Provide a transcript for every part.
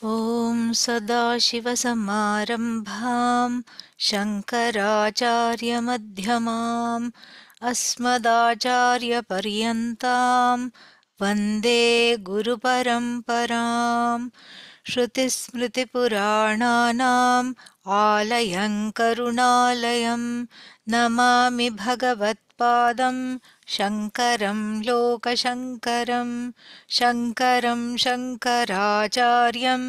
ॐ सदाशिवसमारम्भां शङ्कराचार्यमध्यमाम् अस्मदाचार्यपर्यन्तां वन्दे गुरुपरम्पराम्। श्रुतिस्मृतिपुराणानाम् आलयं करुणालयं नमामि भगवत्पादं शङ्करं लोकशङ्करं शङ्करं शङ्कराचार्यं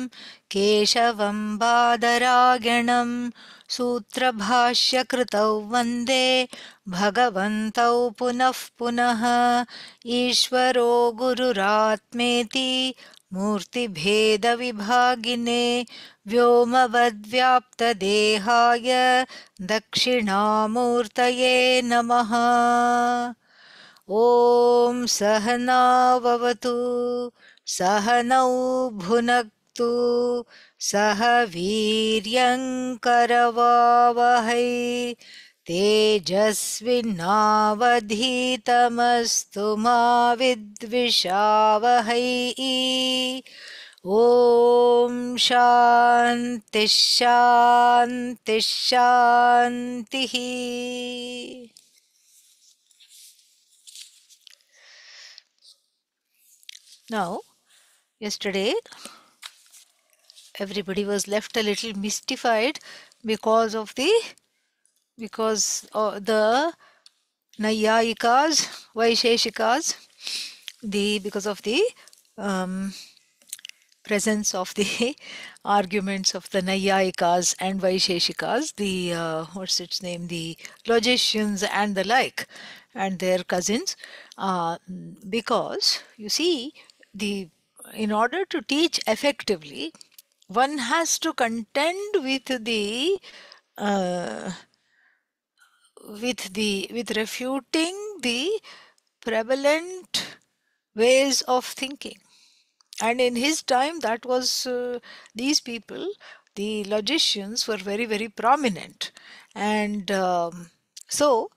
केशवं बादरायणं सूत्रभाष्यकृतौ वन्दे भगवन्तौ पुनः पुनः। ईश्वरो गुरुरात्मेति मूर्तिभेदविभागिने व्योमवद्व्याप्तदेहाय दक्षिणामूर्तये नमः। ॐ सहनाववतु सहनौ भुनक्तु सह वीर्यङ्करवावहै तेजस्विनावधीतमस्तु मा विद्विषावहै। ॐ शान्तिः शान्तिः शान्तिः। Now, yesterday everybody was left a little mystified because the Nayayikas, Vaisheshikas, because of the presence of the arguments of the Nayayikas and Vaisheshikas, the what's its name, the logicians and the like, and their cousins, because you see, in order to teach effectively, one has to contend with refuting the prevalent ways of thinking. And in his time, that was these people, the logicians, were very, very prominent. And so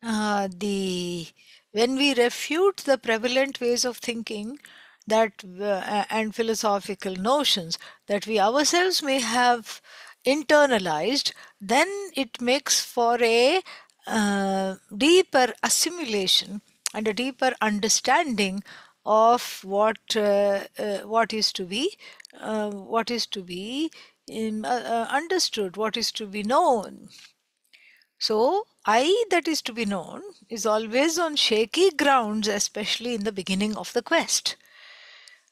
when we refute the prevalent ways of thinking that and philosophical notions that we ourselves may have internalized, then it makes for a deeper assimilation and a deeper understanding of what is to be understood, what is to be known. So, I that is to be known is always on shaky grounds, especially in the beginning of the quest.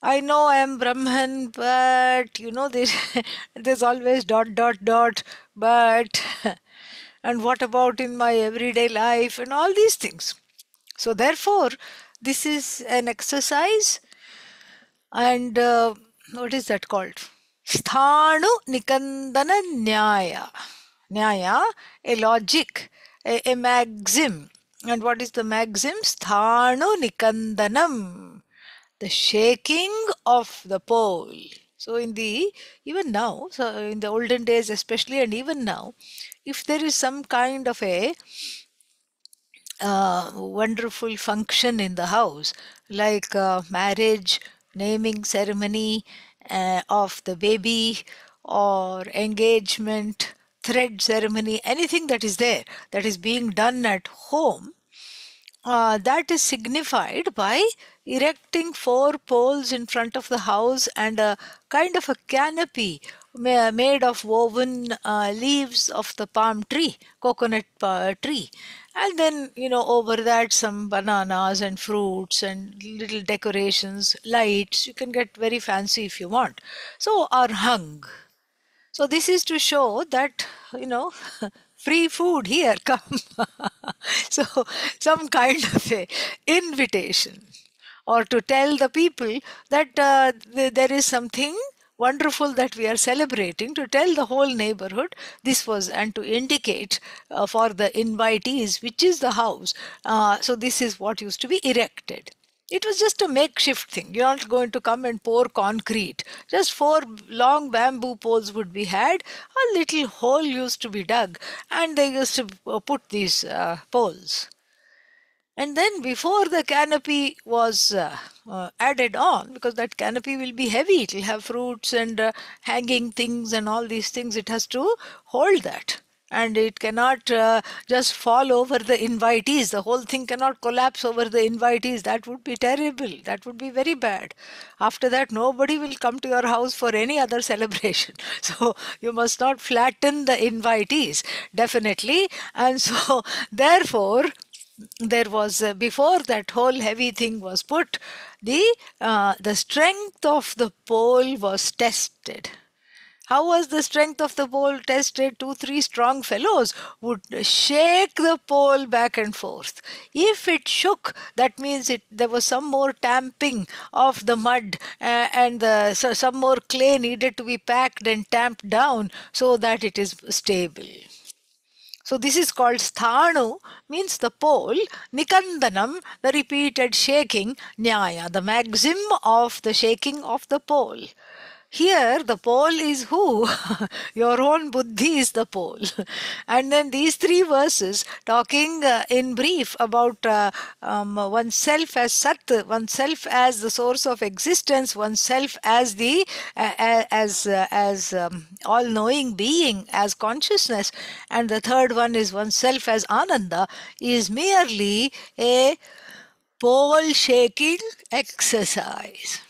I know I am Brahman, but there's always ... but and what about in my everyday life and all these things. So therefore, this is an exercise, and what is that called? Sthanu Nikandana Nyaya. Nyaya, a logic, a maxim. And what is the maxim? Sthanu Nikandanam, the shaking of the pole. So even now, so in the olden days especially, and even now, if there is some kind of a wonderful function in the house, like marriage, naming ceremony of the baby, or engagement, thread ceremony, anything that is there, that is being done at home, that is signified by erecting 4 poles in front of the house and a kind of a canopy made of woven leaves of the palm tree, coconut tree. And then, over that some bananas and fruits and little decorations, lights, you can get very fancy if you want. So are hung. So this is to show that, free food here, come. So some kind of a invitation, or to tell the people that there is something wonderful that we are celebrating, to tell the whole neighborhood this was, and to indicate for the invitees which is the house. So this is what used to be erected. It was just a makeshift thing. You're not going to come and pour concrete. Just 4 long bamboo poles would be had. A little hole used to be dug, and they used to put these poles. And then before the canopy was added on, because that canopy will be heavy, it will have fruits and hanging things and all these things, it has to hold that. And it cannot just fall over the invitees. The whole thing cannot collapse over the invitees. That would be terrible. That would be very bad. After that, nobody will come to your house for any other celebration. So you must not flatten the invitees, definitely. And so, therefore, there was before that whole heavy thing was put, the strength of the pole was tested. How was the strength of the pole tested? Two, three strong fellows would shake the pole back and forth. If it shook, that means there was some more tamping of the mud, and so some more clay needed to be packed and tamped down so that it is stable. So this is called sthanu, means the pole, nikandanam, the repeated shaking, nyaya, the maxim of the shaking of the pole. Here the pole is who? Your own buddhi is the pole. And then these three verses talking in brief about oneself as sat, oneself as the source of existence, oneself as the all-knowing being, as consciousness, and the third one is oneself as ananda, is merely a pole shaking exercise.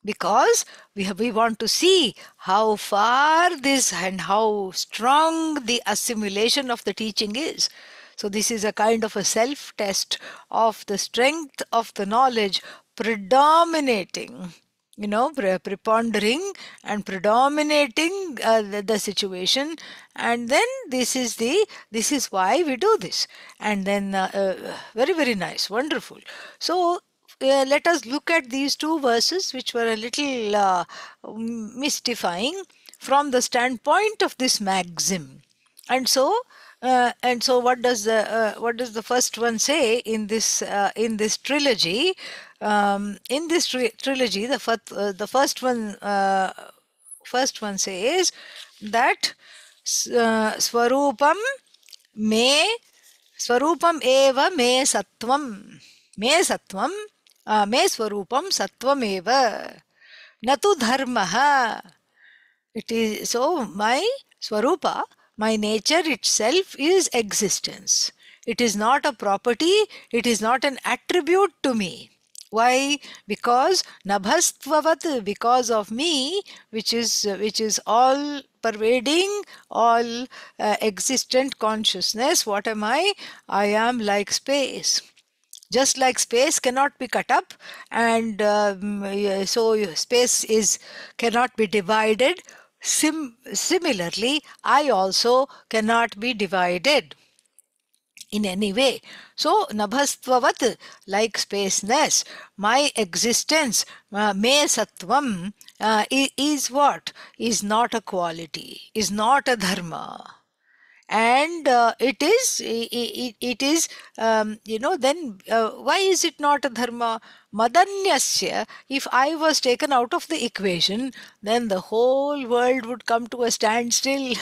Because we want to see how far this and how strong the assimilation of the teaching is. So this is a kind of a self-test of the strength of the knowledge predominating, prepondering and predominating the situation. And then this is why we do this. And then very, very nice, wonderful. So let us look at these two verses, which were a little mystifying from the standpoint of this maxim. And so what does the first one say in this trilogy? In this trilogy, the first one says that swarupam me swarupam eva me sattvam. Me sattvam, me swarupam sattvam eva. Natu dharmaha. It is so my swarupa, my nature itself is existence. It is not a property, it is not an attribute to me. Why? Because nabhastvavat, because of me, which is all pervading, all existent consciousness. What am I? I am like space. Just like space cannot be cut up, and so space cannot be divided. Similarly, I also cannot be divided in any way. So, nabhastvavat, like spaceness, my existence, me sattvam, is what? Is not a quality, is not a dharma. And it is then why is it not a dharma? Madanyasya, if I was taken out of the equation, then the whole world would come to a standstill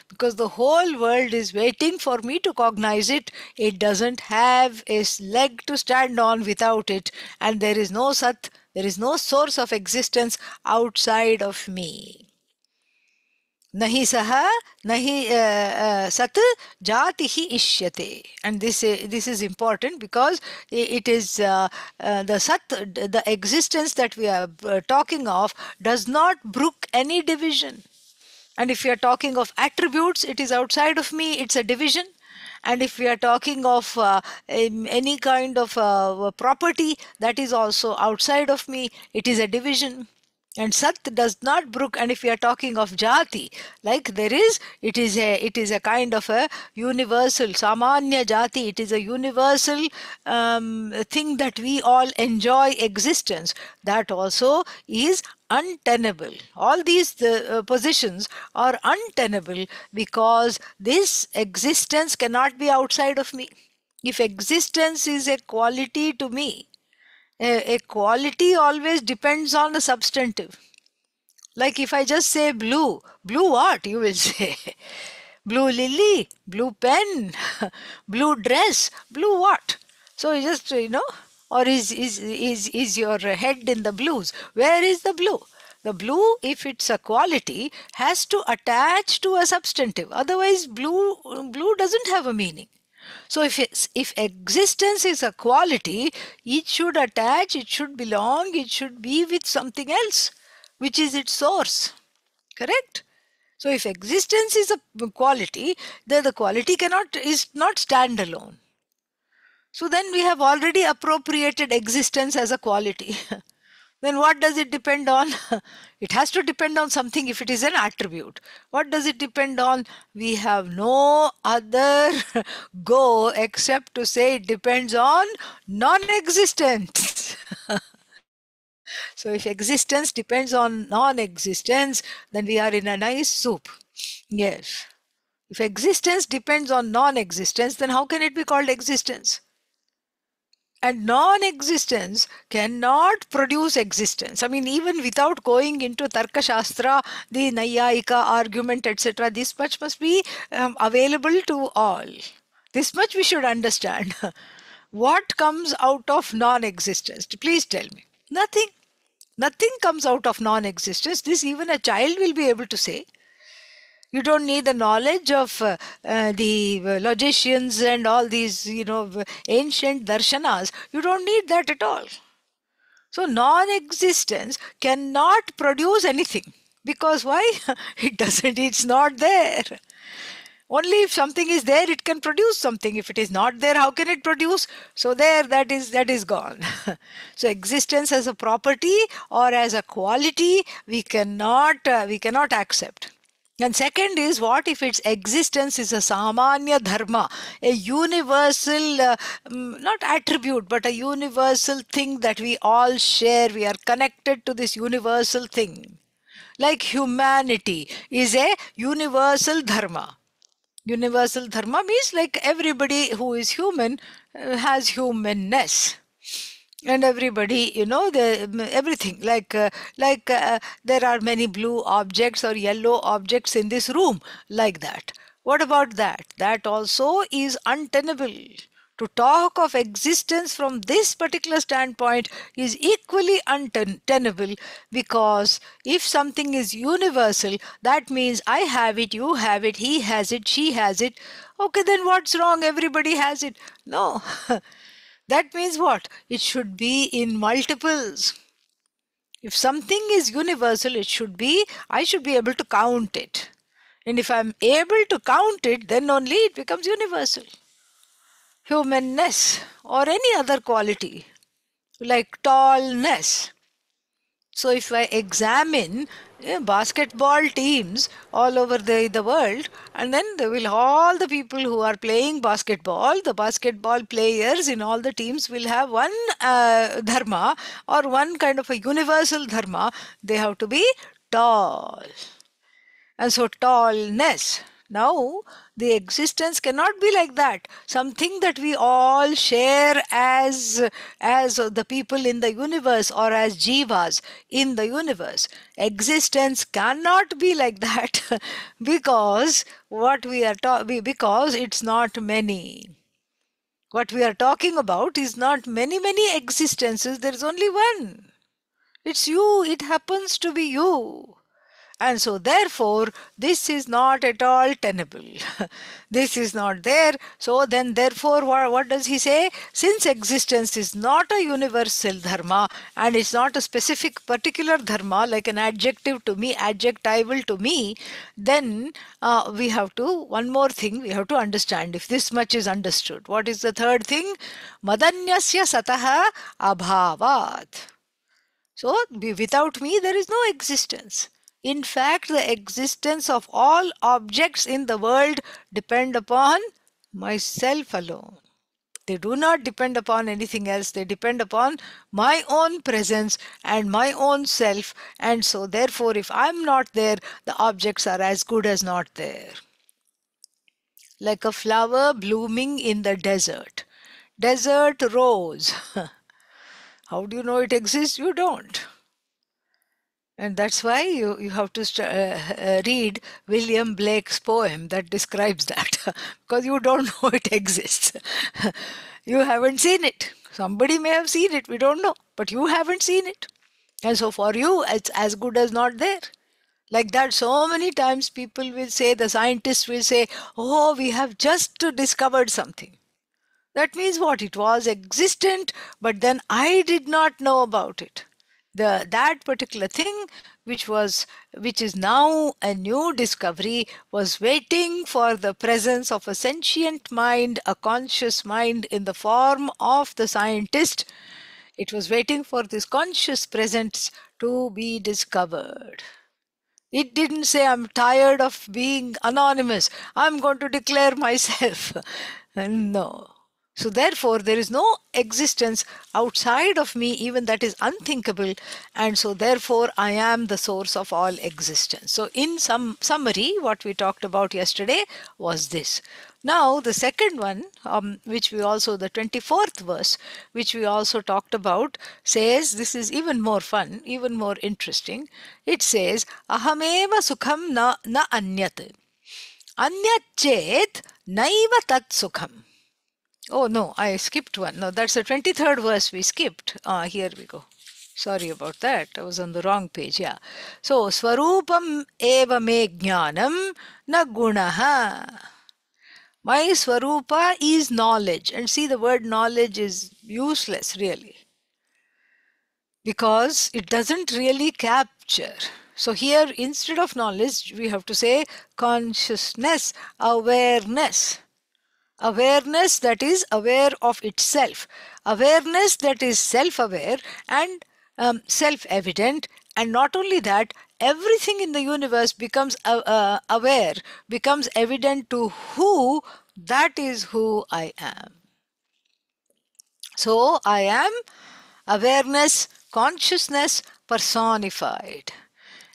because the whole world is waiting for me to cognize it. It doesn't have a leg to stand on without it, and there is no sat, there is no source of existence outside of me. Nahi saha, nahi sat jatihi ishyate. And this is important because it is the sat, the existence that we are talking of, does not brook any division. And if we are talking of attributes, it is outside of me, it's a division. And if we are talking of any kind of property, that is also outside of me, it is a division. And sat does not brook. And if we are talking of jati, like it is a kind of a universal samanya jati. It is a universal thing that we all enjoy existence. That also is untenable. All these positions are untenable because this existence cannot be outside of me. If existence is a quality to me, a quality always depends on the substantive. Like if I just say blue, blue what? You will say blue lily, blue pen, blue dress, blue what? So you just, or is your head in the blues? Where is the blue? The blue, if it's a quality, has to attach to a substantive. Otherwise, blue doesn't have a meaning. So if existence is a quality, it should attach, it should belong, it should be with something else, which is its source. Correct? So if existence is a quality, then the quality is not standalone. So then we have already appropriated existence as a quality. Then what does it depend on? It has to depend on something if it is an attribute. What does it depend on? We have no other go except to say it depends on non-existence. So if existence depends on non-existence, then we are in a nice soup. Yes. If existence depends on non-existence, then how can it be called existence? And non-existence cannot produce existence. I mean, even without going into Tarka Shastra, the Nayayika argument, etc., this much must be available to all. This much we should understand. What comes out of non-existence? Please tell me. Nothing. Nothing comes out of non-existence. This even a child will be able to say. You don't need the knowledge of the logicians and all these, ancient darshanas. You don't need that at all. So non-existence cannot produce anything. Because why? It doesn't, it's not there. Only if something is there, it can produce something. If it is not there, how can it produce? So there, that is gone. So existence as a property or as a quality, we cannot accept. And second is, what if its existence is a samanya dharma, a universal, not attribute, but a universal thing that we all share. We are connected to this universal thing. Like humanity is a universal dharma. Universal dharma means like everybody who is human has humanness. And everybody, everything there are many blue objects or yellow objects in this room, like that. What about that? That also is untenable. To talk of existence from this particular standpoint is equally untenable, because if something is universal, that means I have it, you have it, he has it, she has it. Okay, then what's wrong? Everybody has it. No. That means what? It should be in multiples. If something is universal, I should be able to count it. And if I'm able to count it, then only it becomes universal. Humanness or any other quality, like tallness. So if I examine basketball teams all over the world, and then all the people who are playing basketball, the basketball players in all the teams will have one dharma or one kind of a universal dharma. They have to be tall. And so tallness. Now, the existence cannot be like that. Something that we all share as the people in the universe or as jivas in the universe. Existence cannot be like that because because it's not many. What we are talking about is not many existences. There is only one. It's you. It happens to be you. And so therefore, this is not at all tenable. This is not there. So then therefore, what does he say? Since existence is not a universal dharma and it's not a specific particular dharma, like an adjective to me, adjectival to me, then we have to, one more thing we have to understand. If this much is understood, what is the third thing? Madanyasya sataha abhavat. So without me, there is no existence. In fact, the existence of all objects in the world depend upon myself alone. They do not depend upon anything else. They depend upon my own presence and my own self. And so therefore, if I'm not there, the objects are as good as not there. Like a flower blooming in the desert. Desert rose. How do you know it exists? You don't. And that's why you have to read William Blake's poem that describes that, because you don't know it exists. You haven't seen it. Somebody may have seen it, we don't know, but you haven't seen it. And so for you, it's as good as not there. Like that, so many times people will say, the scientists will say, oh, we have just discovered something. That means what? It was existent, but then I did not know about it. That particular thing, which is now a new discovery, was waiting for the presence of a sentient mind, a conscious mind in the form of the scientist. It was waiting for this conscious presence to be discovered. It didn't say, I'm tired of being anonymous, I'm going to declare myself. No. So therefore, there is no existence outside of me, even that is unthinkable. And so therefore, I am the source of all existence. So in some summary, what we talked about yesterday was this. Now, the second one, which we also, the 24th verse, which we also talked about, says, this is even more fun, even more interesting. It says, Ahameva sukham na anyat. Anyat chet naiva tat sukham. Oh no, I skipped one. No, that's the 23rd verse we skipped. Here we go. Sorry about that. I was on the wrong page. Yeah. So, Swarupam eva me jnanam na gunaha. My Swarupa is knowledge. And see, the word knowledge is useless really, because it doesn't really capture. So here, instead of knowledge, we have to say consciousness, awareness. Awareness that is aware of itself. Awareness that is self-aware and self-evident. And not only that, everything in the universe becomes aware, becomes evident to who, that is who I am. So I am awareness, consciousness personified.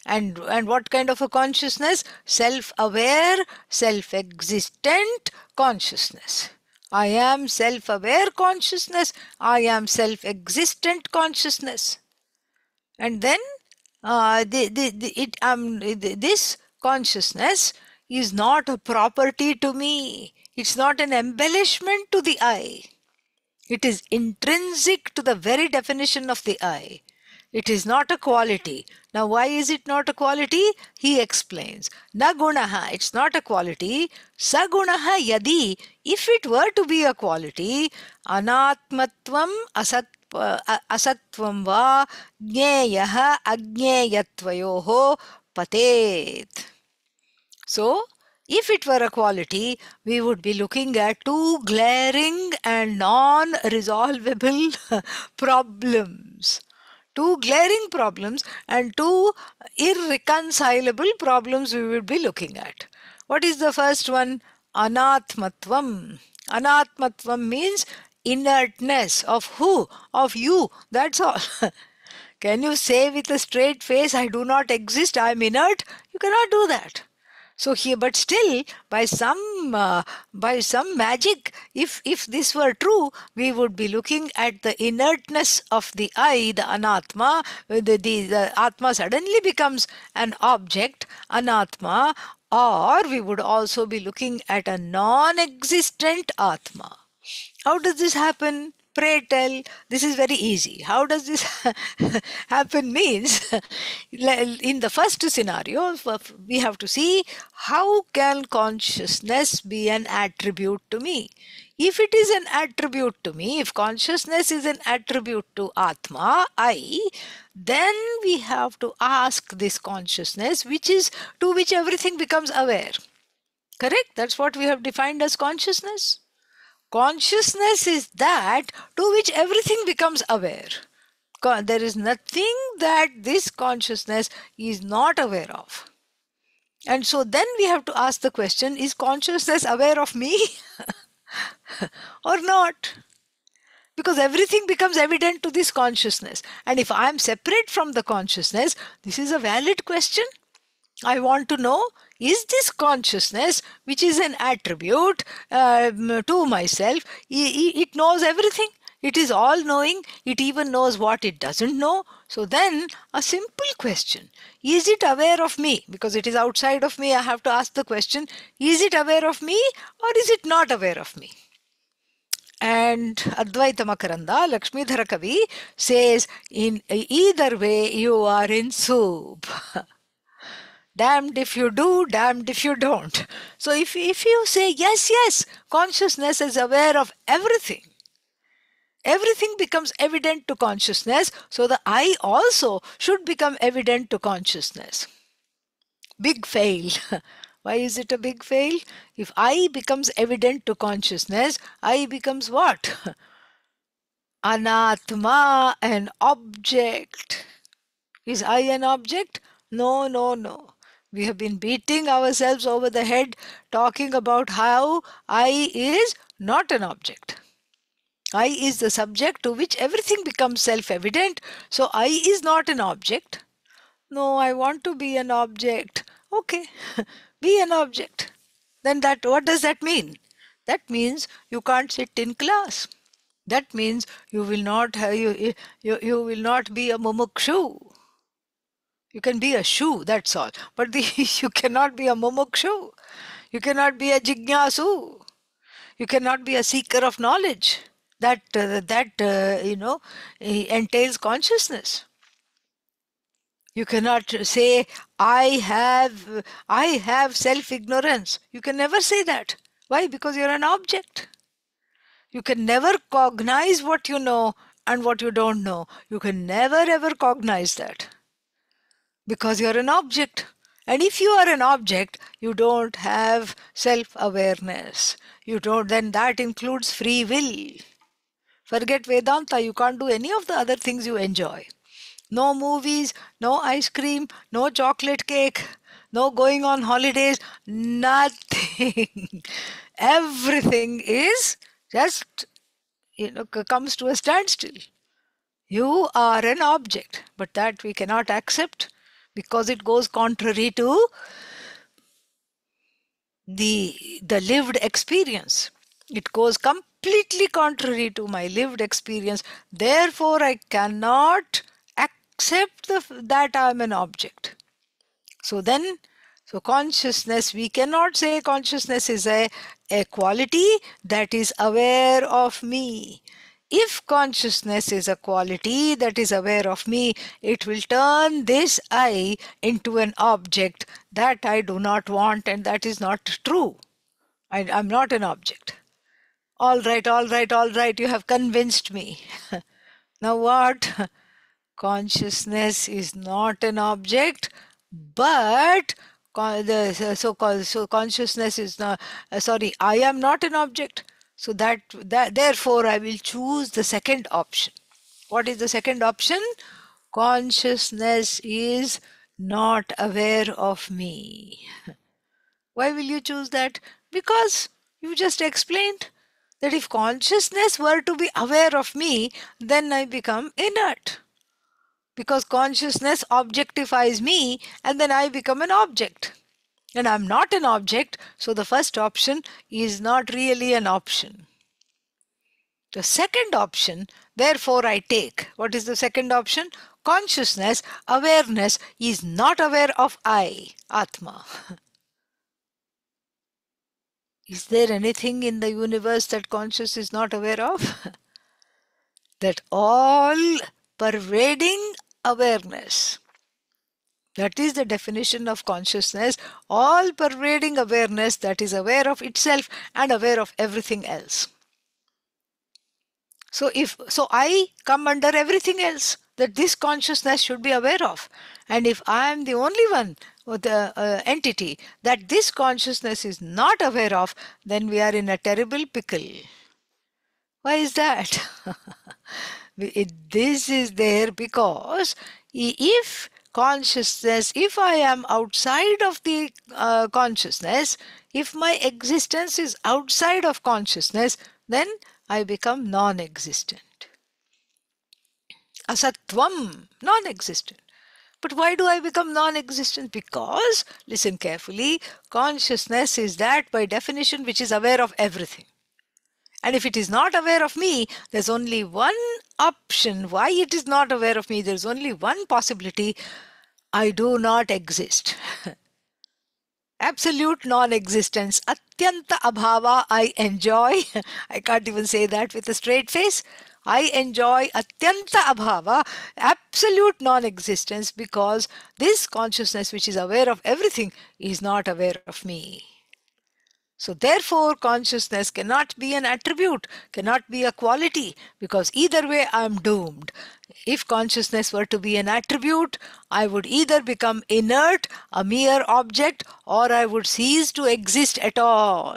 And what kind of a consciousness? Self-aware, self-existent consciousness. I am self-aware consciousness. I am self-existent consciousness. And then this consciousness is not a property to me. It's not an embellishment to the I. It is intrinsic to the very definition of the I. It is not a quality. Now, why is it not a quality? He explains. Na gunaha, it's not a quality. Sa gunaha yadi, if it were to be a quality, anatmatvam asatvam va jneyaha ajneyatvayoho patet. So, if it were a quality, we would be looking at two glaring and non-resolvable problems. Two glaring problems and two irreconcilable problems we will be looking at. What is the first one? Anatmatvam. Anatmatvam means inertness of who? Of you. That's all. Can you say with a straight face, I do not exist, I am inert? You cannot do that. So here, but still, by some magic, if this were true, we would be looking at the inertness of the I, the anatma. The atma suddenly becomes an object, anatma, or we would also be looking at a non-existent atma. How does this happen? Pray tell. This is very easy. How does this happen means, in the first scenario, we have to see how can consciousness be an attribute to me. If it is an attribute to me, if consciousness is an attribute to Atma, I, then we have to ask this consciousness, to which everything becomes aware. Correct? That's what we have defined as consciousness. Consciousness is that to which everything becomes aware. There is nothing that this consciousness is not aware of. And so then we have to ask the question, is consciousness aware of me or not? Because everything becomes evident to this consciousness. And if I am separate from the consciousness, this is a valid question. I want to know, is this consciousness, which is an attribute to myself, it knows everything. It is all-knowing. It even knows what it doesn't know. So then, a simple question, is it aware of me? Because it is outside of me, I have to ask the question, is it aware of me or is it not aware of me? And Advaita Makaranda, Lakshmidhara Kavi, says, in either way, you are in soup. Damned if you do, damned if you don't. So if you say, yes, yes, consciousness is aware of everything, everything becomes evident to consciousness, so the I also should become evident to consciousness. Big fail. Why is it a big fail? If I becomes evident to consciousness, I becomes what? Anatma, an object. Is I an object? No, no, no. We have been beating ourselves over the head talking about how I is not an object. I is the subject to which everything becomes self-evident. So I is not an object. No, I want to be an object. Okay, be an object. Then what does that mean? That means you can't sit in class. That means you will not have, you will not be a mumukshu. You can be a shu, that's all. But you cannot be a mumukshu. You cannot be a jignasu. You cannot be a seeker of knowledge. That entails consciousness. You cannot say, I have self-ignorance. You can never say that. Why? Because you're an object. You can never cognize what you know and what you don't know. You can never ever cognize that. Because you're an object. And if you are an object, you don't have self-awareness. You don't, then that includes free will. Forget Vedanta, you can't do any of the other things you enjoy. No movies, no ice cream, no chocolate cake, no going on holidays, nothing. Everything is just, comes to a standstill. You are an object, but that we cannot accept because it goes contrary to the lived experience. It goes completely contrary to my lived experience. Therefore, I cannot accept that I am an object. So consciousness, we cannot say consciousness is a quality that is aware of me. If consciousness is a quality that is aware of me, it will turn this I into an object that I do not want, and that is not true. I'm not an object. All right, all right, all right, you have convinced me. Now what? Consciousness is not an object, but so consciousness is not, I am not an object. So that therefore I will choose the second option. What is the second option? Consciousness is not aware of me. Why will you choose that? Because you just explained that if consciousness were to be aware of me, then I become inert. Because consciousness objectifies me and then I become an object. And I'm not an object, so the first option is not really an option. The second option, therefore, I take. What is the second option? Consciousness, awareness is not aware of I, Atma. Is there anything in the universe that conscious is not aware of? That all pervading awareness. That is the definition of consciousness, all pervading awareness that is aware of itself and aware of everything else. So I come under everything else that this consciousness should be aware of. And if I am the only one, or the entity that this consciousness is not aware of, then we are in a terrible pickle. Why is that? This is there because if consciousness, if I am outside of the consciousness, if my existence is outside of consciousness, then I become non-existent. Asatvam, non-existent. But why do I become non-existent? Because, listen carefully, consciousness is that by definition which is aware of everything. And if it is not aware of me, there's only one option. Why it is not aware of me? There's only one possibility. I do not exist. Absolute non-existence. Atyanta abhava, I enjoy. I can't even say that with a straight face. I enjoy atyanta abhava, absolute non-existence, because this consciousness which is aware of everything is not aware of me. So therefore, consciousness cannot be an attribute, cannot be a quality, because either way I am doomed. If consciousness were to be an attribute, I would either become inert, a mere object, or I would cease to exist at all.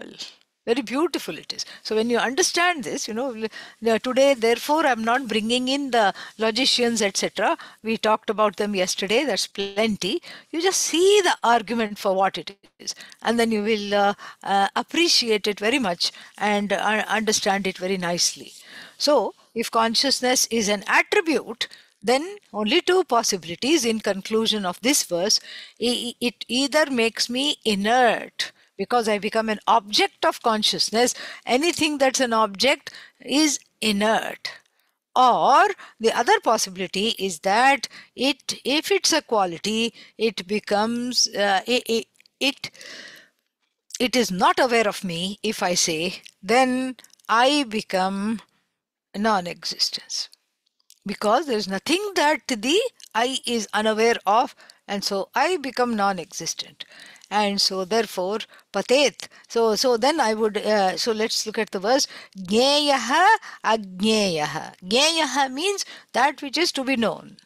Very beautiful it is. So when you understand this, today, therefore, I'm not bringing in the logicians, etc. We talked about them yesterday. That's plenty. You just see the argument for what it is, and then you will appreciate it very much and understand it very nicely. So, if consciousness is an attribute, then only two possibilities in conclusion of this verse. It either makes me inert, because I become an object of consciousness. Anything that's an object is inert. Or the other possibility is that if it's a quality, it becomes it is not aware of me. If I say, then I become non-existence, because there's nothing that the I is unaware of, and so I become non-existent. And so therefore patet, so then I would so let's look at the verse. Jneyah ajneyah. Jneyah means that which is to be known.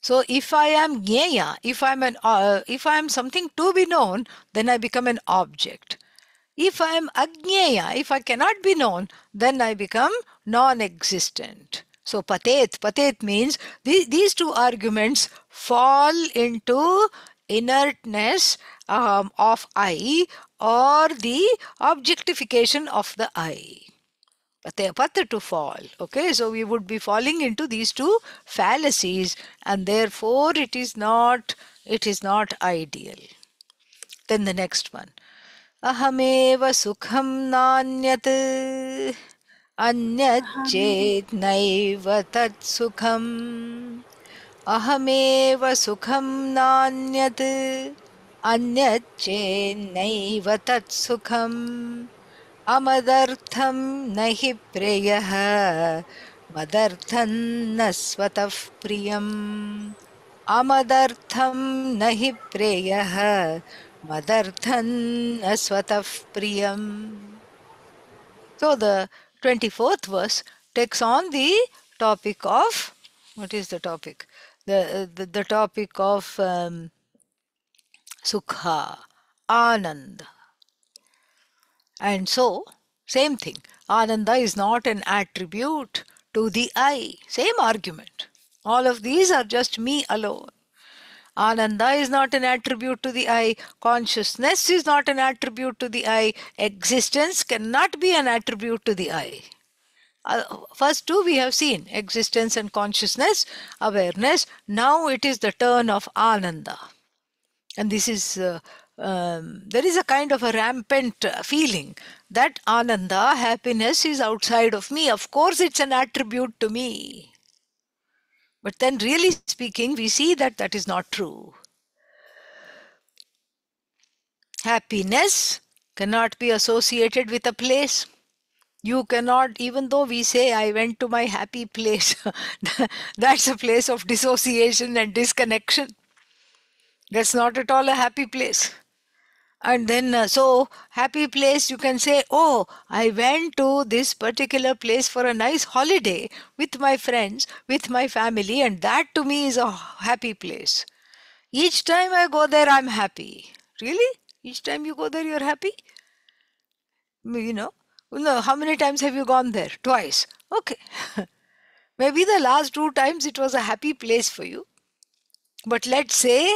So if I am jnaya, if I am something to be known, then I become an object. If I am ajnaya, if I cannot be known, then I become non-existent. So patet means these two arguments fall into inertness of I, or the objectification of the I. Pata to fall. Okay, so we would be falling into these two fallacies, and therefore it is not ideal. Then the next one. Ahameva sukham nanyat anyat chet naiva tat sukham. Ahameva sukham nanyat anyat chet naiva tat sukham. Amadartham nahi preyah madartham nasvatah priyam. Amadartham nahi preyah madartham nasvatah priyam. So the 24th verse takes on the topic of, what is the topic? The topic of sukha, ananda. And so, same thing. Ananda is not an attribute to the I. Same argument. All of these are just me alone. Ananda is not an attribute to the I. Consciousness is not an attribute to the I. Existence cannot be an attribute to the I. First two we have seen, existence and consciousness, awareness. Now it is the turn of Ananda. And this is, there is a kind of a rampant feeling that Ananda, happiness, is outside of me. Of course, it's an attribute to me. But then, really speaking, we see that that is not true. Happiness cannot be associated with a place. You cannot, even though we say, I went to my happy place, that's a place of dissociation and disconnection. That's not at all a happy place. And then, so happy place, you can say, oh, I went to this particular place for a nice holiday with my friends, with my family, and that to me is a happy place. Each time I go there, I'm happy. Really? Each time you go there, you're happy? How many times have you gone there? Twice. Okay. Maybe the last 2 times it was a happy place for you. But let's say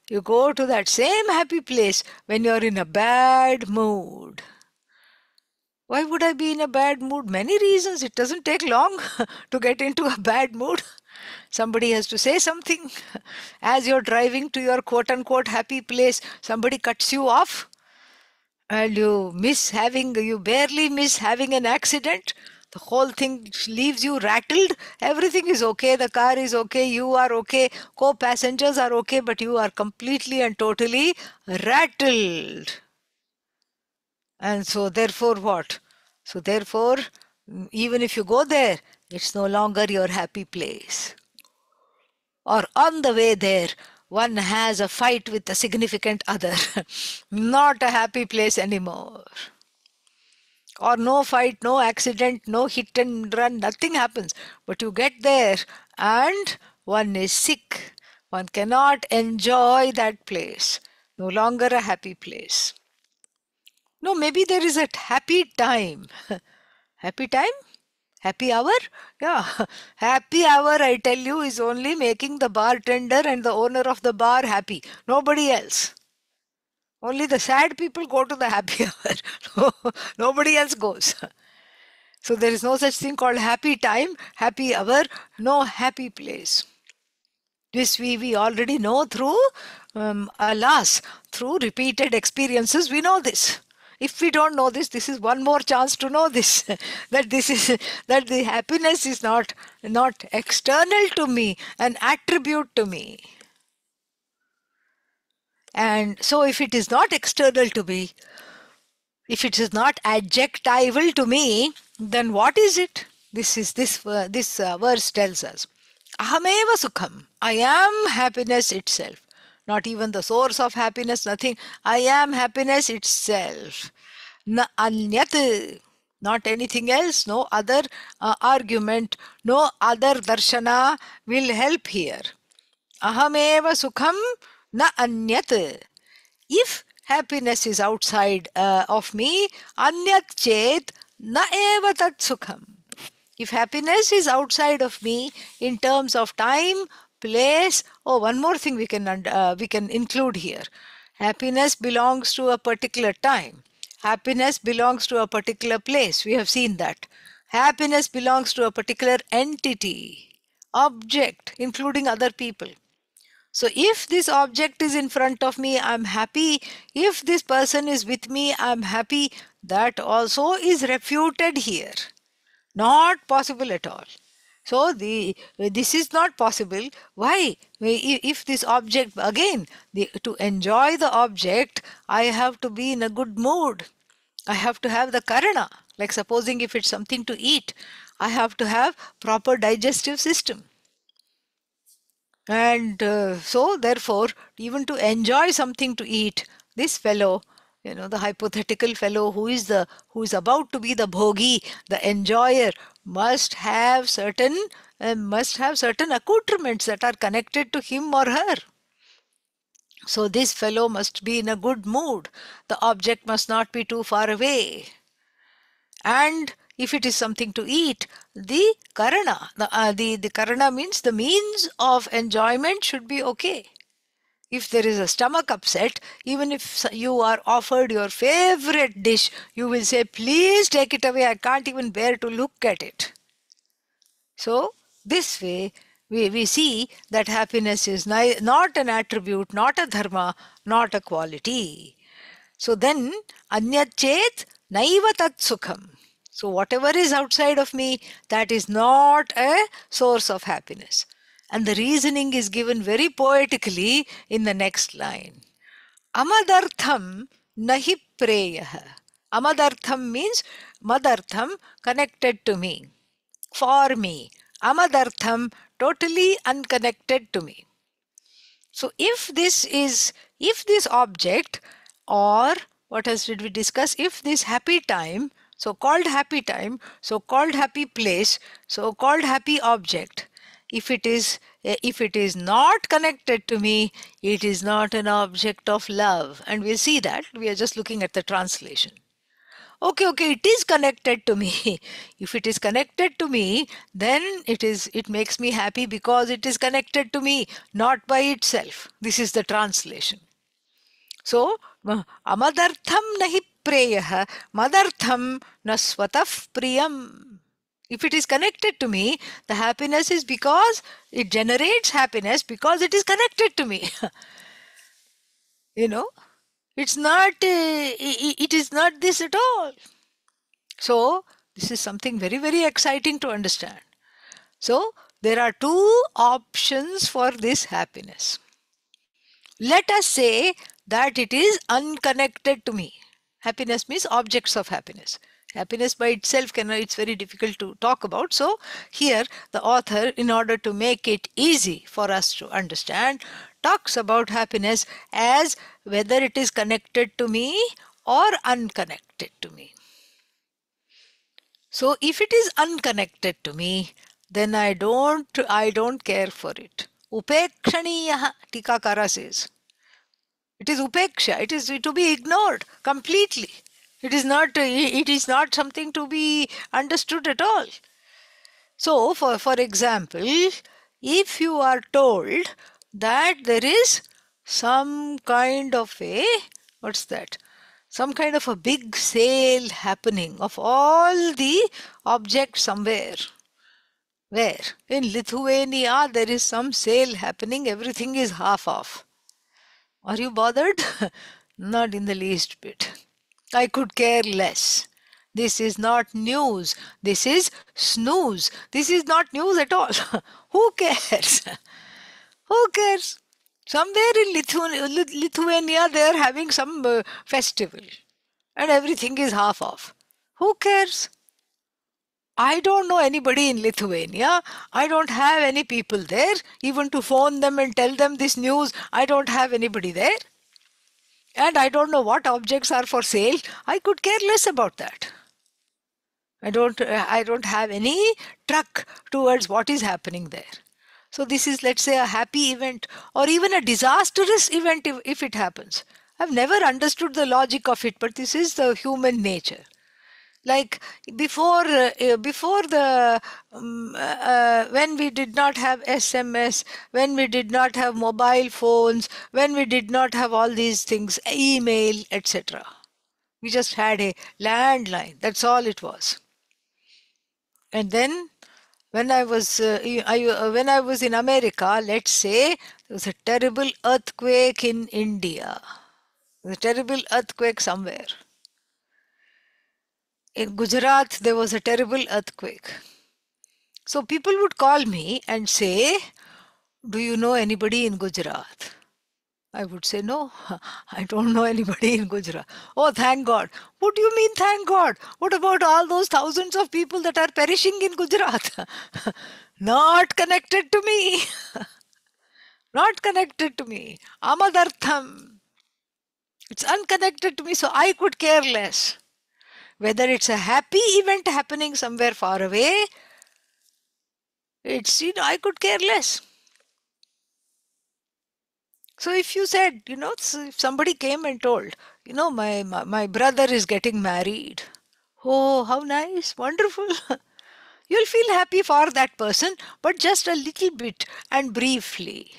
you go to that same happy place when you're in a bad mood. Why would I be in a bad mood? Many reasons. It doesn't take long to get into a bad mood. Somebody has to say something. As you're driving to your quote-unquote happy place, somebody cuts you off and you barely miss having an accident. The whole thing leaves you rattled. Everything is okay. The car is okay. You are okay. Co-passengers are okay, but you are completely and totally rattled. And so therefore what? So therefore, even if you go there, it's no longer your happy place. Or on the way there, one has a fight with a significant other. Not a happy place anymore. Or no fight, no accident, no hit and run, nothing happens. But you get there and one is sick. One cannot enjoy that place. No longer a happy place. No, maybe there is a happy time. Happy time? Happy hour? Yeah. Happy hour, I tell you, is only making the bartender and the owner of the bar happy. Nobody else. Only the sad people go to the happy hour. Nobody else goes. So there is no such thing called happy time, happy hour, no happy place. This we already know through, alas, through repeated experiences, we know this. If we don't know this, this is one more chance to know this, that this is, that the happiness is not external to me, an attribute to me. And so if it is not external to me, if it is not adjectival to me, then what is it? This verse tells us. Ahameva sukham. I am happiness itself. Not even the source of happiness, nothing. I am happiness itself. Na anyat. Not anything else, no other argument, no other darshana will help here. Ahameva sukham na anyat. If happiness is outside of me, anyat chet na eva tat sukham. If happiness is outside of me in terms of time, place, oh, one more thing we can include here. Happiness belongs to a particular time. Happiness belongs to a particular place. We have seen that. Happiness belongs to a particular entity, object, including other people. So if this object is in front of me, I'm happy. If this person is with me, I'm happy. That also is refuted here. Not possible at all. So this is not possible. Why? If this object, again, to enjoy the object, I have to be in a good mood. I have to have the karana. Like supposing if it's something to eat, I have to have proper digestive system. And so therefore, even to enjoy something to eat, this fellow, the hypothetical fellow who is about to be the bhogi, the enjoyer, must have certain accoutrements that are connected to him or her. So this fellow must be in a good mood. The object must not be too far away. And if it is something to eat, the karana, the karana means the means of enjoyment should be okay. If there is a stomach upset, even if you are offered your favorite dish, you will say, please take it away, I can't even bear to look at it. So this way, we see that happiness is not an attribute, not a dharma, not a quality. So then, anyat chet naiva tat sukham. So whatever is outside of me, that is not a source of happiness. And the reasoning is given very poetically in the next line. Amadartham nahi preyah. Amadartham means madartham, connected to me, for me. Amadartham, totally unconnected to me. So if this object, or what else did we discuss? If this happy time, so-called happy time, so-called happy place, so-called happy object, if it is not connected to me, it is not an object of love. And we'll see that. We are just looking at the translation. Okay, it is connected to me. If it is connected to me, then it makes me happy because it is connected to me, not by itself. This is the translation. So, amadartham nahi preyah, madartham na swataf priyam. If it is connected to me, the happiness is because it generates happiness because it is connected to me. It's not, it is not this at all. So This is something very, very exciting to understand. So, there are two options for this happiness. Let us say that it is unconnected to me. Happiness means objects of happiness. Happiness by itself it's very difficult to talk about. So here the author, in order to make it easy for us to understand, talks about happiness as whether it is connected to me or unconnected to me. So if it is unconnected to me, then I don't care for it. Upekshaniyaha, Tikakara says. It is upeksha. It is to be ignored completely. It is not. It is not something to be understood at all. So, for example, if you are told that there is some kind of a, what's that? Some kind of a big sale happening of all the objects somewhere. Where? In Lithuania, there is some sale happening. Everything is half off. Are you bothered? Not in the least bit. I could care less. This is not news. This is snooze. This is not news at all. Who cares? Who cares? Somewhere in Lithuania, they are having some festival and everything is half off. Who cares? I don't know anybody in Lithuania. I don't have any people there. Even to phone them and tell them this news, I don't have anybody there. And I don't know what objects are for sale. I could care less about that. I don't have any truck towards what is happening there. So this is, let's say, a happy event or even a disastrous event if it happens. I've never understood the logic of it, but this is the human nature. Like before the when we did not have SMS, when we did not have mobile phones, when we did not have all these things, email, etc. We just had a landline. That's all it was. And then when I was in America, let's say, there was a terrible earthquake in India. There was a terrible earthquake somewhere. In Gujarat, there was a terrible earthquake. So people would call me and say, do you know anybody in Gujarat? I would say, no, I don't know anybody in Gujarat. Oh, thank God. What do you mean, thank God? What about all those thousands of people that are perishing in Gujarat? Not connected to me. Not connected to me. Amadartham. It's unconnected to me, so I could care less. Whether it's a happy event happening somewhere far away, I could care less. So if you said, if somebody came and told, my brother is getting married. Oh, how nice, wonderful. You'll feel happy for that person, but just a little bit and briefly.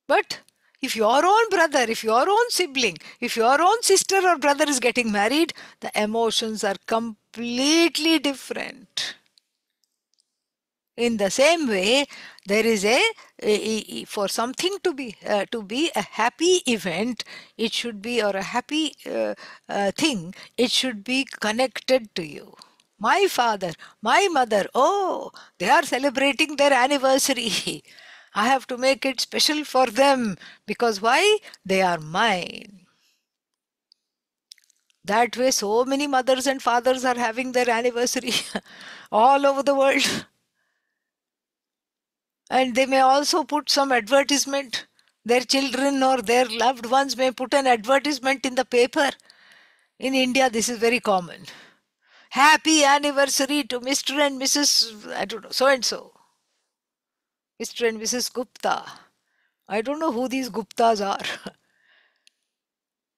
But if your own brother, if your own sibling, if your own sister or brother is getting married, the emotions are completely different. In the same way, there is for something to be a happy event, it should be, or a happy thing, it should be connected to you. My father, my mother, oh, they are celebrating their anniversary. I have to make it special for them because why? They are mine. That way, so many mothers and fathers are having their anniversary all over the world. And they may also put some advertisement. Their children or their loved ones may put an advertisement in the paper. In India, this is very common. Happy anniversary to Mr. and Mrs. I don't know, so and so. Mr. and Mrs. Gupta. I don't know who these Guptas are.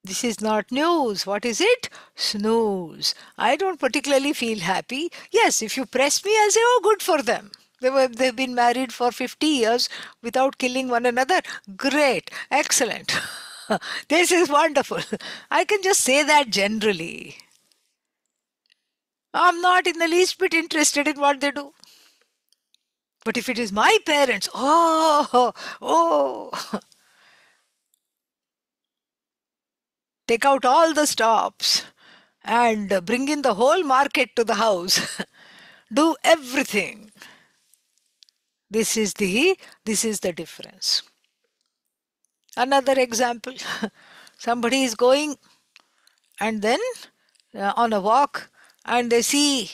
This is not news. What is it? Snooze. I don't particularly feel happy. Yes, if you press me, I'll say, oh, good for them. They've been married for 50 years without killing one another. Great. Excellent. This is wonderful. I can just say that generally. I'm not in the least bit interested in what they do. But if it is my parents, oh, take out all the stops and bring in the whole market to the house, do everything. This is the difference. Another example, somebody is going and then on a walk, and they see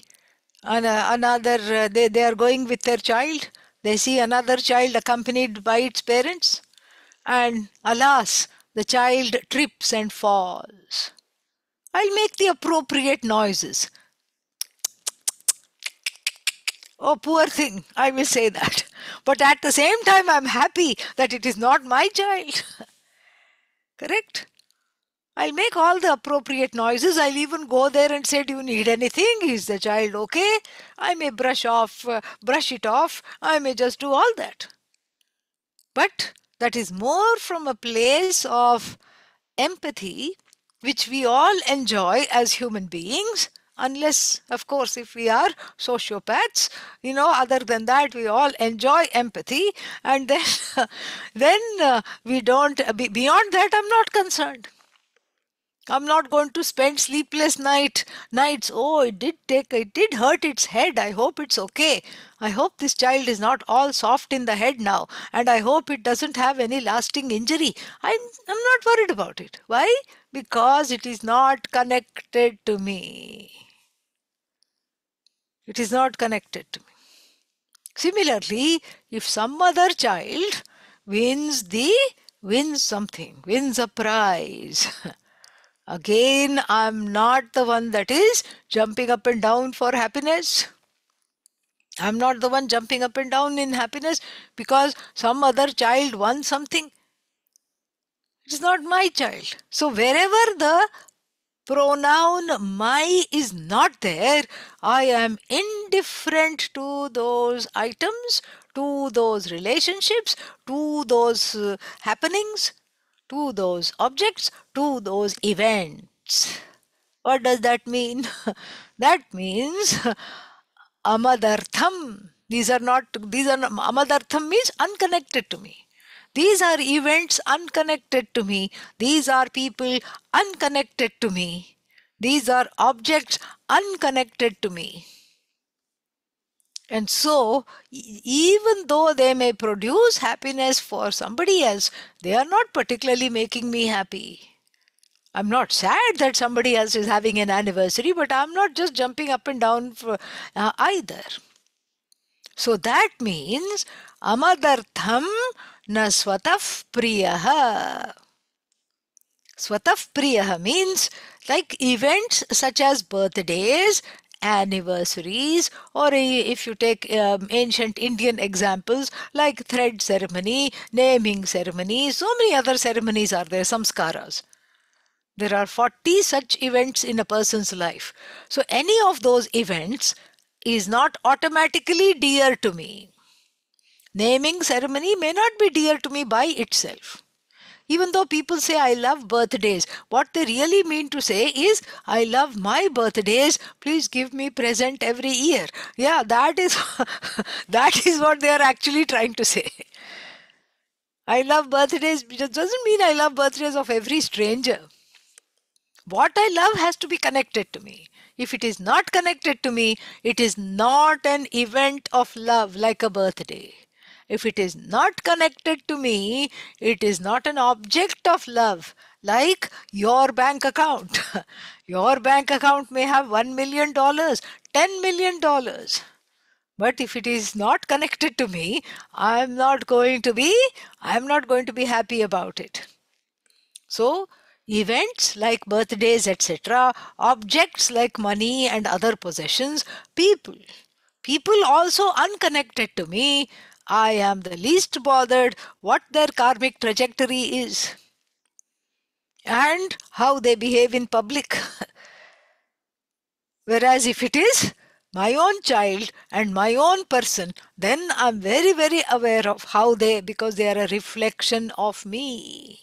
another, they are going with their child, they see another child accompanied by its parents, and alas, the child trips and falls. I'll make the appropriate noises. Oh, poor thing, I will say that. But at the same time, I'm happy that it is not my child. Correct? I'll make all the appropriate noises. I'll even go there and say, do you need anything? Is the child okay? I may brush it off. I may just do all that. But that is more from a place of empathy, which we all enjoy as human beings, unless, of course, if we are sociopaths. Other than that, we all enjoy empathy, and then we don't, beyond that, I'm not concerned. I'm not going to spend sleepless nights. Oh, it did hurt its head. I hope it's okay. I hope this child is not all soft in the head now, and I hope it doesn't have any lasting injury. I'm not worried about it. Why? Because it is not connected to me. It is not connected to me. Similarly, if some other child wins something, wins a prize, again, I'm not the one that is jumping up and down for happiness. I'm not the one jumping up and down in happiness because some other child won something. It's not my child. So wherever the pronoun my is not there, I am indifferent to those items, to those relationships, to those happenings, to those objects, to those events. What does that mean? That means amadartham. Amadartham means unconnected to me. These are events unconnected to me. These are people unconnected to me. These are objects unconnected to me. And so, even though they may produce happiness for somebody else, they are not particularly making me happy. I'm not sad that somebody else is having an anniversary, but I'm not just jumping up and down for, either. So that means amadartham na swataf priyaha. Swataf priyaha means like events such as birthdays, anniversaries, or if you take ancient Indian examples like thread ceremony, naming ceremony, so many other ceremonies are there, samskaras. There are 40 such events in a person's life. So any of those events is not automatically dear to me. Naming ceremony may not be dear to me by itself. Even though people say I love birthdays, what they really mean to say is I love my birthdays, please give me present every year. Yeah, that is that is what they are actually trying to say. I love birthdays doesn't mean I love birthdays of every stranger. What I love has to be connected to me. If it is not connected to me, it is not an event of love like a birthday. If it is not connected to me, it is not an object of love like your bank account. Your bank account may have $1 million, $10 million. But if it is not connected to me, I'm not going to be happy about it. So, events like birthdays, etc., objects like money and other possessions, people also unconnected to me, I am the least bothered what their karmic trajectory is and how they behave in public. Whereas if it is my own child and my own person, then I'm very, very aware of how because they are a reflection of me.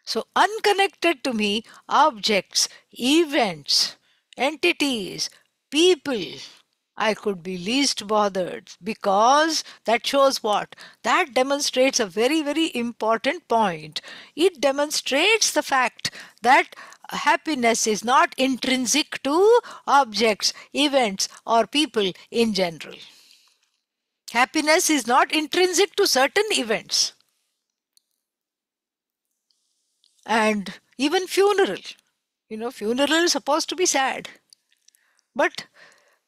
So unconnected to me, objects, events, entities, people, I could be least bothered because that shows what? That demonstrates a very, very important point. It demonstrates the fact that happiness is not intrinsic to objects, events, or people in general. Happiness is not intrinsic to certain events. And even funeral. Funeral is supposed to be sad. But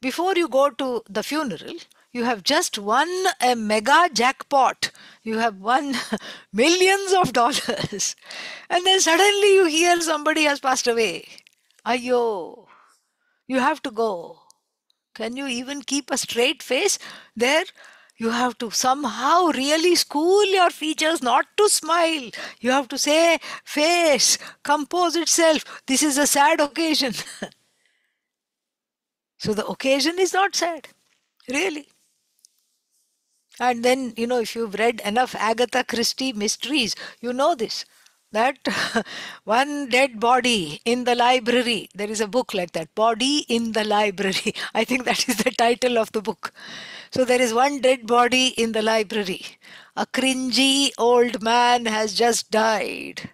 before you go to the funeral, you have just won a mega jackpot. You have won millions of dollars. And then suddenly you hear somebody has passed away. Ayo, you have to go. Can you even keep a straight face there? You have to somehow really school your features not to smile. You have to say, face, compose itself. This is a sad occasion. So the occasion is not sad, really. And then, if you've read enough Agatha Christie mysteries, you know this. That one dead body in the library. There is a book like that, Body in the Library. I think that is the title of the book. So there is one dead body in the library. A cringy old man has just died,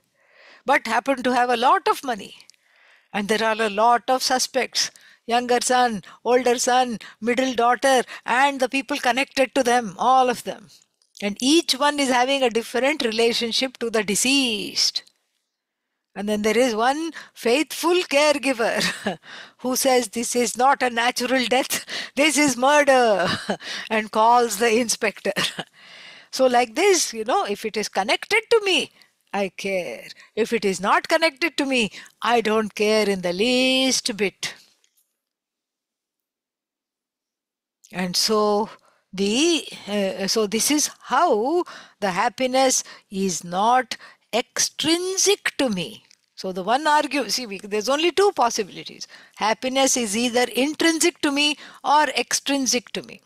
but happened to have a lot of money. And there are a lot of suspects: younger son, older son, middle daughter, and the people connected to them, all of them. And each one is having a different relationship to the deceased. And then there is one faithful caregiver who says this is not a natural death, this is murder, and calls the inspector. So like this, if it is connected to me, I care. If it is not connected to me, I don't care in the least bit. And so this is how the happiness is not extrinsic to me. So the one argues, there's only two possibilities. Happiness is either intrinsic to me or extrinsic to me.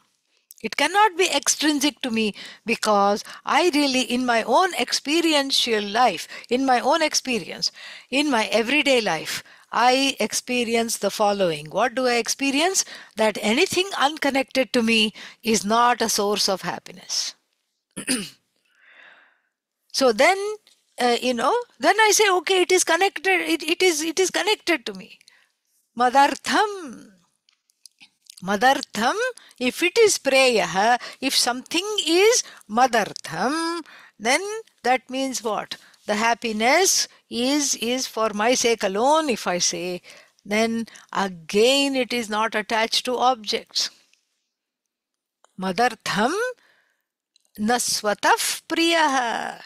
It cannot be extrinsic to me because I really, in my own experiential life, in my own experience, in my everyday life, I experience the following. What do I experience? That anything unconnected to me is not a source of happiness. So then, then I say, okay, it is connected. It is connected to me. Madartham. Madartham, if it is preyaha, if something is madartham, then that means what? The happiness is for my sake alone, if I say, then again it is not attached to objects. Madartham naswataf priyaha.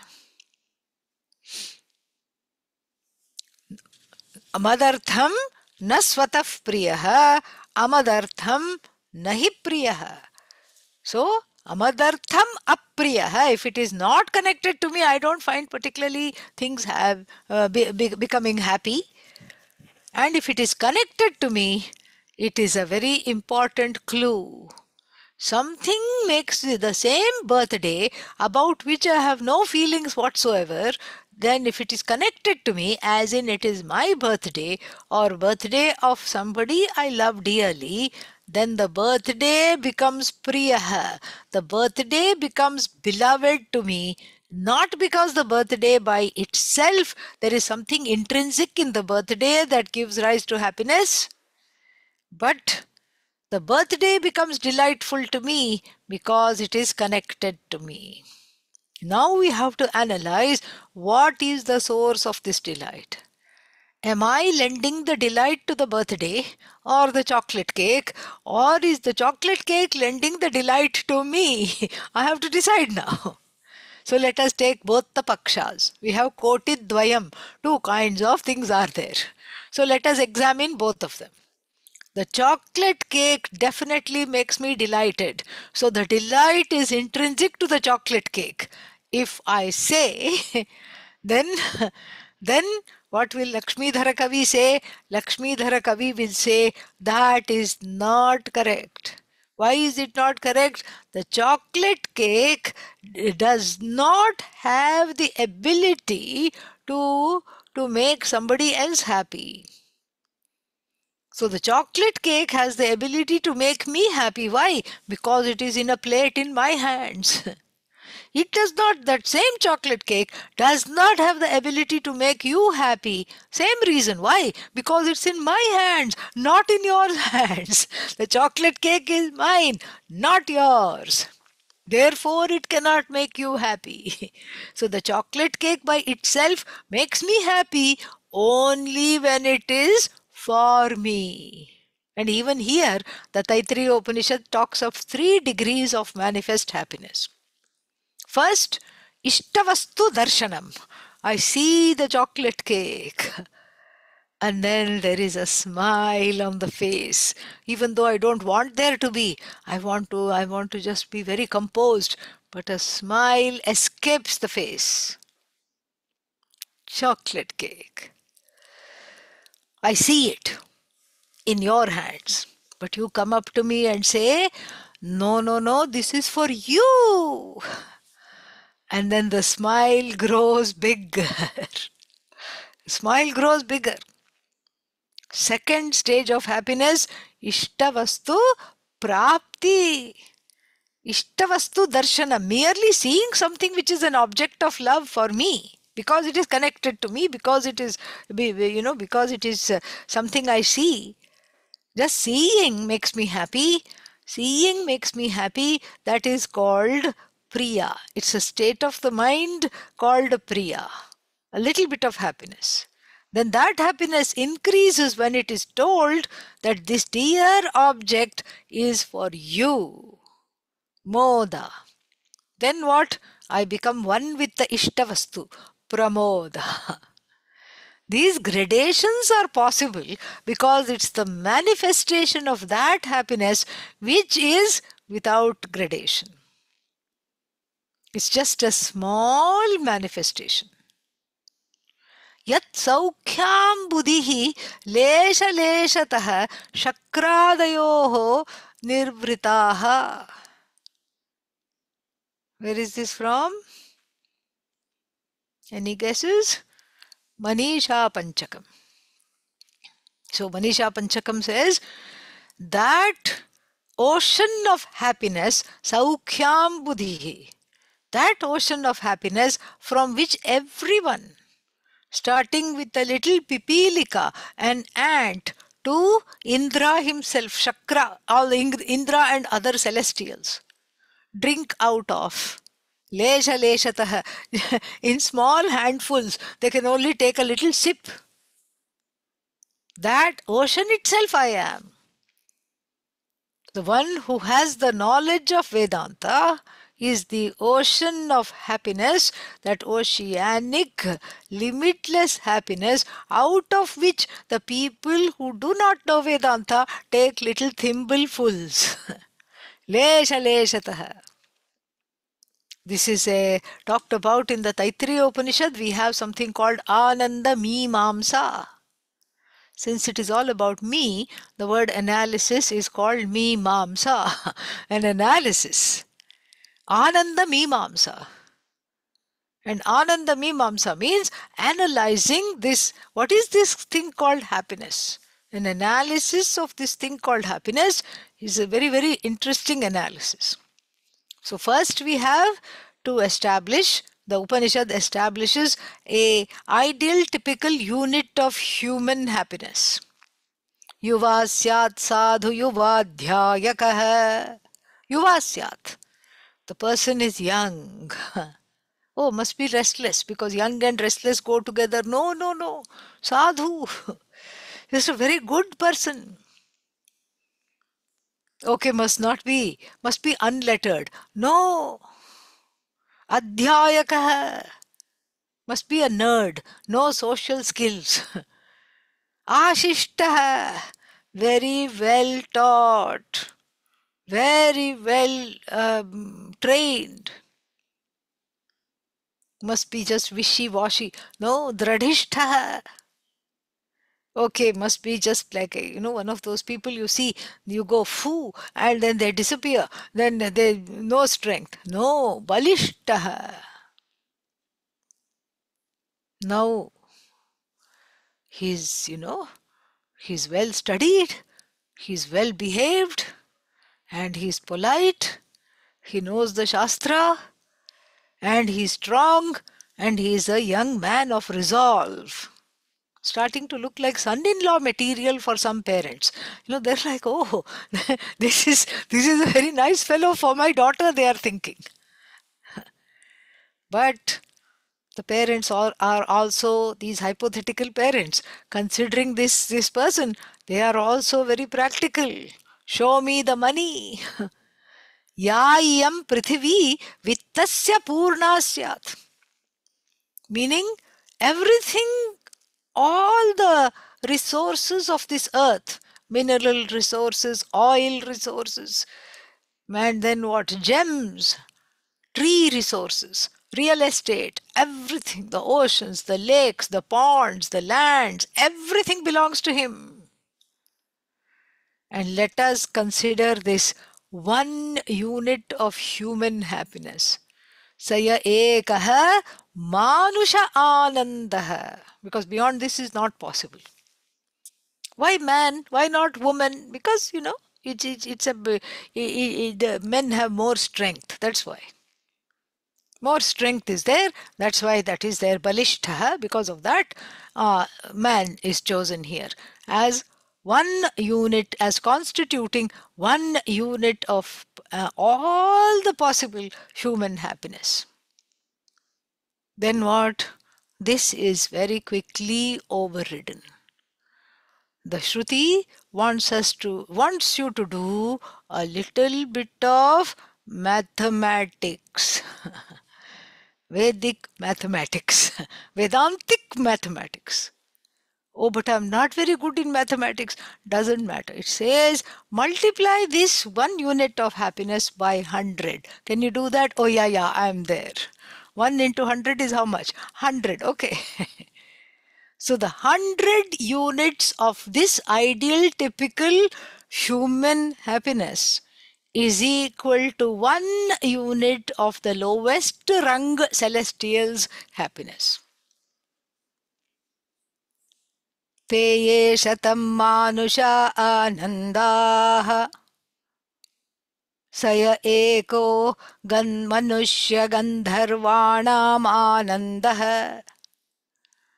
Madartham naswataf priyaha, amadartham nahi priyaha. So, amadartham apriyaha, if it is not connected to me, I don't find particularly things have becoming happy. And if it is connected to me, it is a very important clue. Something makes the same birthday about which I have no feelings whatsoever, then if it is connected to me, as in it is my birthday or birthday of somebody I love dearly, then the birthday becomes priyaha. The birthday becomes beloved to me, not because the birthday by itself, there is something intrinsic in the birthday that gives rise to happiness, but the birthday becomes delightful to me because it is connected to me. Now we have to analyze what is the source of this delight. Am I lending the delight to the birthday or the chocolate cake, or is the chocolate cake lending the delight to me? I have to decide now. So let us take both the pakshas. We have koti dvayam. Two kinds of things are there. So let us examine both of them. The chocolate cake definitely makes me delighted. So the delight is intrinsic to the chocolate cake. If I say, then what will Lakshmidhara Kavi say? Lakshmidhara Kavi will say that is not correct. Why is it not correct? The chocolate cake does not have the ability to make somebody else happy. So the chocolate cake has the ability to make me happy. Why? Because it is in a plate in my hands. It does not, that same chocolate cake does not have the ability to make you happy. Same reason. Why? Because it's in my hands, not in your hands. The chocolate cake is mine, not yours. Therefore, it cannot make you happy. So the chocolate cake by itself makes me happy only when it is for me. And even here, the Taittiriya Upanishad talks of 3 degrees of manifest happiness. First, Ishtavastu Darshanam. I see the chocolate cake. And then there is a smile on the face. Even though I don't want there to be, I want to just be very composed. But a smile escapes the face. Chocolate cake. I see it in your hands. But you come up to me and say, no, no, no, this is for you. And then the smile grows bigger. Smile grows bigger. Second stage of happiness, Ishtavastu Prapti. Ishtavastu Darshana, merely seeing something which is an object of love for me, because it is connected to me, because it is, because it is something I see. Just seeing makes me happy. Seeing makes me happy. That is called Priya. It's a state of the mind called Priya. A little bit of happiness. Then that happiness increases when it is told that this dear object is for you. Moda. Then what? I become one with the Ishtavastu. Pramoda. These gradations are possible because it's the manifestation of that happiness which is without gradation. It's just a small manifestation. Yat saukhyam buddhihi lesha leshatah shakradayoho nirvritaha. Where is this from? Any guesses? Manisha Panchakam. So Manisha Panchakam says that ocean of happiness, saukhyam buddhihi, that ocean of happiness from which everyone, starting with the little Pipilika, an ant, to Indra himself, Shakra, all Indra and other celestials, drink out of. Lesha leshatah. In small handfuls, they can only take a little sip. That ocean itself I am. The one who has the knowledge of Vedanta is the ocean of happiness, that oceanic, limitless happiness, out of which the people who do not know Vedanta take little thimblefuls. Lesha leshatah. This is talked about in the Taittiriya Upanishad. We have something called Ananda Mimamsa. Since it is all about me, the word analysis is called Mimamsa. An analysis. Ananda Mimamsa. And Ananda Mimamsa means analyzing this. What is this thing called happiness? An analysis of this thing called happiness is a very, very interesting analysis. So first we have to establish, the Upanishad establishes a ideal typical unit of human happiness. Yuva syat sadhu yuvadhyayakah. Yuva syat. The person is young. Oh, must be restless because young and restless go together. No, no, no. Sadhu. He's a very good person. Okay, must be unlettered. No. Adhyayakah. Must be a nerd. No social skills. Ashishtaha. Very well taught. Very well trained. Must be just wishy-washy. No, dradhishtaha. Okay, must be just like, one of those people you see, you go foo, and then they disappear. Then they no strength. No, balishtaha. Now, he's, he's well studied, he's well behaved, and he's polite. He knows the Shastra. and he's strong, and he's a young man of resolve. Starting to look like son-in-law material for some parents. They're like, oh, this is a very nice fellow for my daughter, they are thinking. But the parents are also these hypothetical parents. Considering this person, they are also very practical. Show me the money. Yayam prithvi vittasya purna syat. Meaning, everything, all the resources of this earth, mineral resources, oil resources, and then what? Gems, tree resources, real estate, everything, the oceans, the lakes, the ponds, the lands, everything belongs to him. And let us consider this one unit of human happiness. Saya ekaha manusha anandaha. Because beyond this is not possible. Why man? Why not woman? Because, it's the men have more strength. That's why. More strength is there. That's why that is there. Balishtaha. Because of that, man is chosen here as one unit, as constituting one unit of all the possible human happiness. Then what? This is very quickly overridden. The Shruti wants you to do a little bit of mathematics. Vedic mathematics, Vedantic mathematics. Oh, but I'm not very good in mathematics. Doesn't matter. It says multiply this one unit of happiness by 100. Can you do that? Oh, yeah, I'm there. 1 into 100 is how much? 100. Okay. So the 100 units of this ideal, typical human happiness is equal to 1 unit of the lowest rung celestial's happiness. Te ye shatam manusha anandaha saya eko manushya gandharvanam anandaha.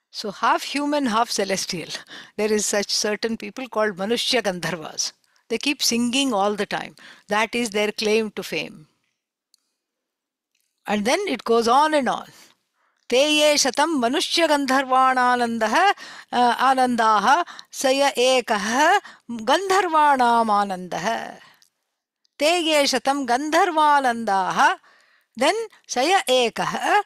So half human, half celestial. There is such certain people called Manushya Gandharvas. They keep singing all the time. That is their claim to fame. And then it goes on and on. Te ye shatam manushya gandharvananandaha anandaha saya ekaha gandharvanam anandaha. Te ye shatam gandharvanandaha. Then saya ekaha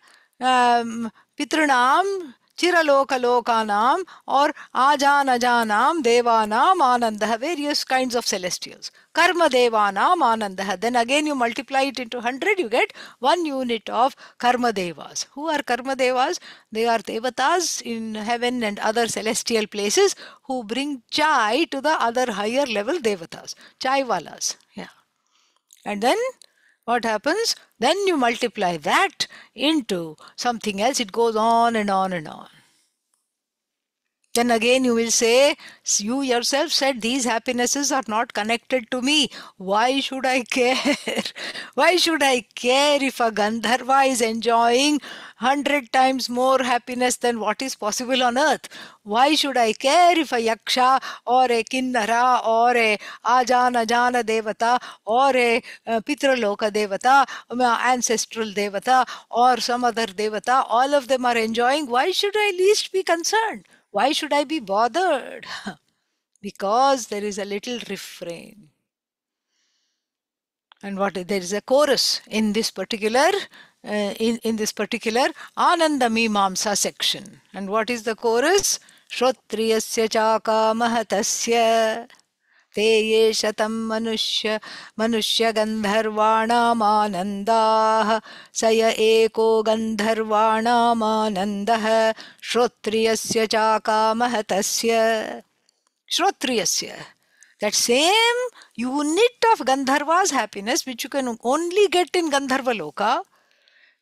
pitranam chiralokalokanam or ajanajanam devanam anandaha. Various kinds of celestials. Karma devanam anandaha. Then again you multiply it into 100, you get 1 unit of karma devas. Who are karma devas? They are devatas in heaven and other celestial places who bring chai to the other higher level devatas. Chai walas. Yeah. And then what happens? Then you multiply that into something else. It goes on and on and on. Then again you will say, you yourself said these happinesses are not connected to me. Why should I care? Why should I care if a Gandharva is enjoying 100 times more happiness than what is possible on earth? Why should I care if a Yaksha or a Kinnara or a Ajana Jana Devata or a Pitraloka Devata, ancestral Devata or some other Devata, all of them are enjoying? Why should I least be concerned? Why should I be bothered? Because there is a little refrain. And what there is a chorus in this particular in this particular Ananda Mimamsa section. And what is the chorus? Shrotriyasya chaka mahatasya te ye shatam manushya gandharvanam anandah saya eko gandharvanam anandah shrotriyasya chaka mahatasya. Shrotriyasya, that same unit of Gandharva's happiness, which you can only get in Gandharva Loka,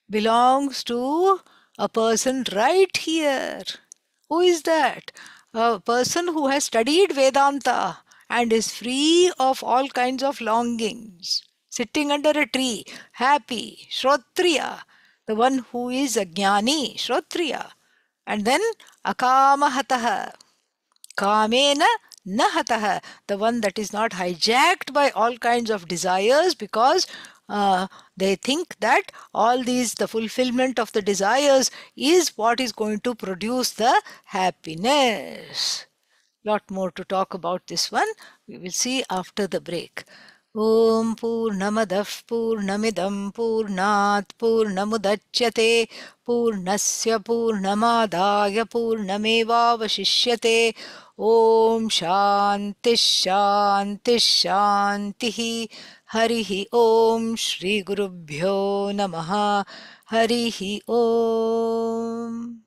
belongs to a person right here. Who is that? A person who has studied Vedanta and is free of all kinds of longings, sitting under a tree, happy, Shrotriya. the one who is a jnani, Shrotriya. And then Akamahatah, Kamena Nahatah, the one that is not hijacked by all kinds of desires, because they think that all these, the fulfillment of the desires, is what is going to produce the happiness. Lot more to talk about this one. We will see after the break. Om Purnamadah Purnamidam Purnat Purnamudachyate Purnasya Purnamadaya Purnamevavashishyate. Om Shanti Shanti Shanti. Harihi Om Shri Gurubhyo Namaha. Harihi Om.